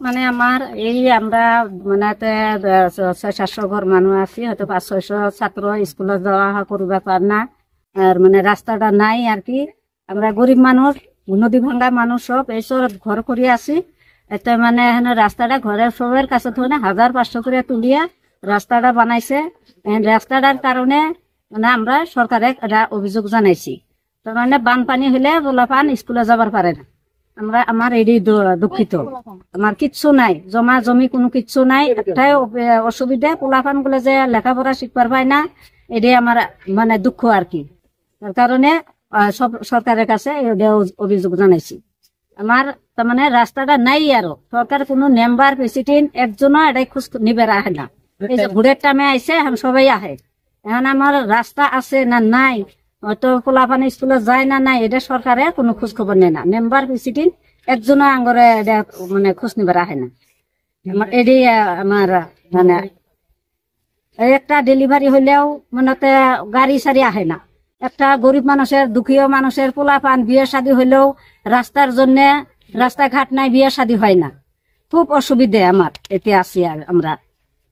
মানে আমার এই আমরা মানে 600-700 ঘর মানুষ আছি, হয়তো 500-600 ছাত্র স্কুলে যাওয়া করবা পার না, আর মানে রাস্তাটা নাই আর কি। আমরা গরিব মানুষ, নদী ভাঙ্গা মানুষ, সব এইসব ঘর করিয়া আছি। এতে মানে এখানে রাস্তাটা ঘরের সবের কাছে ধরে 1500 করে তুলিয়া রাস্তাটা বানাইছে। রাস্তাটার কারণে মানে আমরা সরকারে অভিযোগ জানাইছি। তার মানে বানপানি হলে পোলাপান স্কুলে যাবার পারে না। আমার এটি দুঃখিত, আমার কিচ্ছু নাই, জমা জমি কোনো কিচ্ছু নাই। একটাই অসুবিধা, পোলাপান গুলো যে লেখাপড়া শিখবার পায় না, এটাই আমার মানে দুঃখ আর কি। তার কারণে সব সরকারের কাছে অভিযোগ জানাইছি। আমার তার মানে রাস্তাটা নাই, আরো সরকার কোনো মেম্বার প্রেসিডেন্ট একজনও এটাই খোঁজ নিবে আহে না। এই যে ভোটের টাইমে আইসে এখন সবাই আহে, এখন আমার রাস্তা আছে না নাই, হয়তো পোলাপানি স্কুলে যায় না নাই, এটা সরকারের কোনো খোঁজ খবর নেয় না। মেম্বার প্রেসিডেন্ট একজনও আঙ্গরে মানে খোঁজ নিবার আহে না। আমার এটি আমার মানে একটা ডেলিভারি হইলেও মানে গাড়ি সারি আহে না। একটা গরিব মানুষের, দুঃখীয় মানুষের পোলাপান বিয়ে শাদী হইলেও রাস্তার জন্য রাস্তাঘাট নাই, বিয়ে শাদী হয় না। খুব অসুবিধে আমার এতে আছি আর আমরা।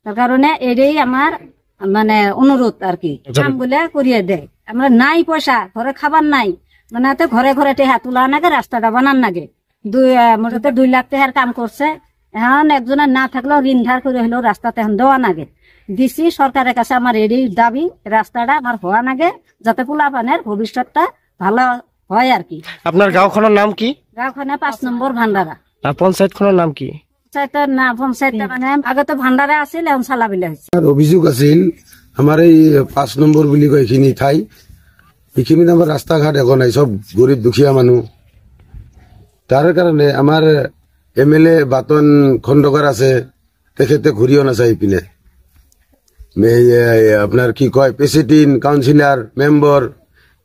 তার কারণে এটাই আমার মানে অনুরোধ আর কি, কাম বলে করিয়ে দেয়। আমরা নাই পয়সা, ঘরে খাবার নাই, মানে ঘরে ঘরে টেহা তোলা নাগে, রাস্তাটা বানান নাগে। মোটামুটি 2 লাখ টাকার কাম করছে। এখন একজনের না থাকলেও ঋণ ধার করে হলেও রাস্তাতে এখন দেওয়া নাগে দিছি। সরকারের কাছে আমার এই দাবি, রাস্তাটা আমার হওয়া নাগে, যাতে পোলাপানের ভবিষ্যৎটা ভালো হয় আর কি। আপনার গাঁওখনের নাম কি? গাঁওখানে 5 নম্বর ভান্ডারা। পঞ্চায়েত খনের নাম কি? পঞ্চায়েতের না, পঞ্চায়েতটা মানে আগে তো ভান্ডারা আছিল, এখন চালাবিলে হয়েছে। অভিযোগ আছিল আমার এই 5 নম্বৰ বুলি কয় এইখিনি ঠাই, এইখিনিত আমাৰ ৰাস্তা ঘাট একো নাই, সব গৰিব দুখীয়া মানুহ। তাৰ কাৰণে আমাৰ MLA বাতন খণ্ডকাৰ আছে, তেখেতে ঘূৰিও নাচায় ইপিনে। আপনার কি কয় প্রেসিডেন্ট, কাউন্সিলর, মেম্বার,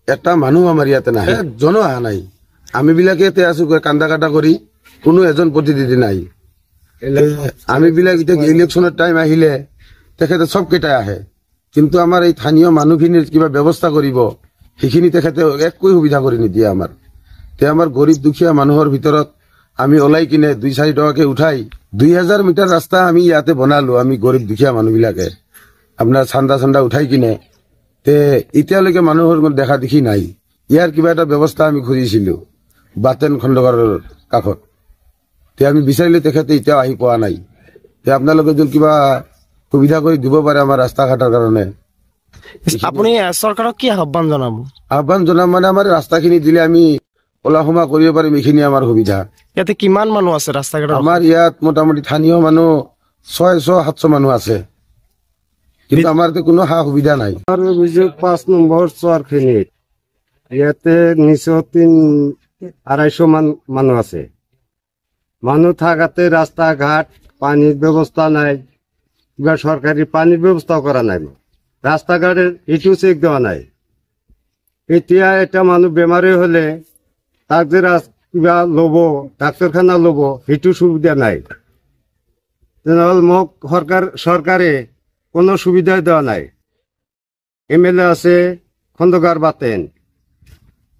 একটা মানুহ আমার ইয়াতে নাহে, একজনো অহা নাই। আমি বিলাকে ইয়াতে আছো কান্দা কাটা কৰি, কোনো এজন প্ৰতিনিধি নাই। আমি বিলাক এতিয়া ইলেকশনেৰ টাইম আহিলে তেখেতে সব কেইটাই আহে, কিন্তু আমাৰ এই স্থানীয় মানুহখিনিৰ কিবা ব্যৱস্থা কৰিব সেইখিনি তেখেতে একোই সুবিধা কৰি নিদিয়ে আমাৰ। তে আমাৰ গৰিব দুখীয়া মানুহৰ ভিতৰত আমি ওলাই কিনে 2-4 টকাকে উঠাই 2000 মিটাৰ ৰাস্তা আমি ইয়াতে বনালো, আমি গৰিব দুখীয়া মানুহবিলাকে আপনাৰ চান্দা উঠাই কিনে। তে এতিয়ালৈকে মানুহৰ দেখা দেখি নাই। ইয়াৰ কিবা এটা ব্যৱস্থা আমি খুজিছিলো বাতেন খণ্ডকাৰৰ কাষত, তে আমি বিচাৰিলে তেখেতে এতিয়াও আহি পোৱা নাই। তে আপোনালোকে যদি কিবা সুবিধা কৰি দিব পাৰে আমাৰ ৰাস্তা ঘাটৰ কাৰণে। আপুনি চৰকাৰক কি আহ্বান জনাব? আহ্বান জনাম মানে আমাৰ ৰাস্তাখিনি দিলে আমি ওলা সোমা কৰিব পাৰিম, এইখিনি আমাৰ সুবিধা। ইয়াতে কিমান মানুহ আছে ৰাস্তা ঘাটত? আমাৰ ইয়াত মোটামুটি স্থানীয় মানুহ 600-700 মানুহ আছে, কিন্তু আমাৰ কোনো সা সুবিধা নাই। আমাৰ অভিযোগ 5 নম্বৰ চরখিনিত ইয়াতে নিচে 250 মানুষ আছে। মানুষ থাকাতে রাস্তা ঘাট, পানির ব্যবস্থা নাই, কিবা সরকারি পানির ব্যবস্থা করা নাই, রাস্তাঘাটের ইটু চেক দেওয়া নাই। এতিয়া এটা মানুষ বেমারে হলে তাক যে কিবা লব, ডাক্তারখানা লব, সেইটো সুবিধা নাই। তেনেহলে মোক সরকারে কোনো সুবিধা দেওয়া নাই। MLA আছে খন্দকার বাতেন,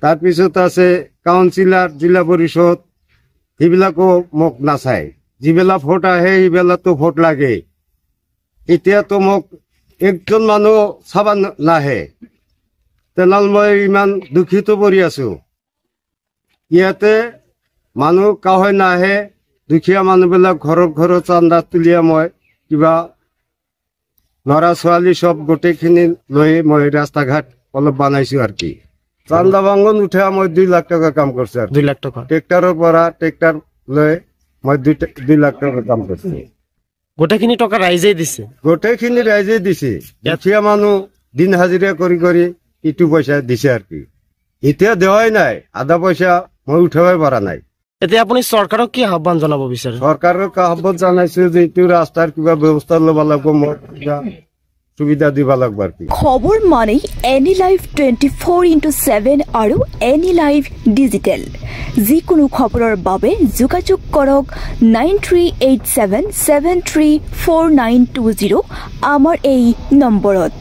তাৰপিছত আছে কাউন্সিলর, জিলা পরিষদ, সেইবিলাকো মোক নাচায়। যিবেলা ভোট আহে সেইবেলা তো ভোট লাগে। এতিয়া তো মোক একজন মানুহ চাবা নাহে, তেনেহলে মই ইমান দুখিত পৰি আছো। ইয়াতে মানুহ কাহৈ নাহে, দুখীয়া মানুহবিলাক ঘৰত চান্দা তুলিয়া মই কিবা লৰা ছোৱালী সব গোটেইখিনি লৈ মই ৰাস্তা ঘাট অলপ বানাইছো আর কি। চান্দা বাঙ্গন উঠে মই 2 লাখ টাকা কাম করছে। 2 লাখ টাকা ট্রেক্টরের পৰা ট্রেক্টর লৈ মই 2 লাখ টাকা কাম করছি। গোটেইখিনি টকা রাইজে দিছে? গোটেইখিনি রাইজে দিছে। দুখীয়া মানুহ দিন হাজিরা কৰি ইটো পয়সা দিছে আৰ কি। এতিয়া দেওয়াই নাই, আধা পয়সা মই উঠাবই পৰা নাই। এতিয়া আপুনি চৰকাৰক কি আহ্বান জনাব বিচাৰে? সরকারক আহ্বান জানাইছো যে এইটো রাস্তার কিবা ব্যবস্থা লব লাগব, মই সুবিধা দিব লাগব আর কি। খবর মানে এনি লাইভ 24/7 আৰু এনি লাইভ ডিজিটেল। যিকোনো খবৰৰ বাবে যোগাযোগ কৰক 9387734920 আমাৰ এই নম্বৰত।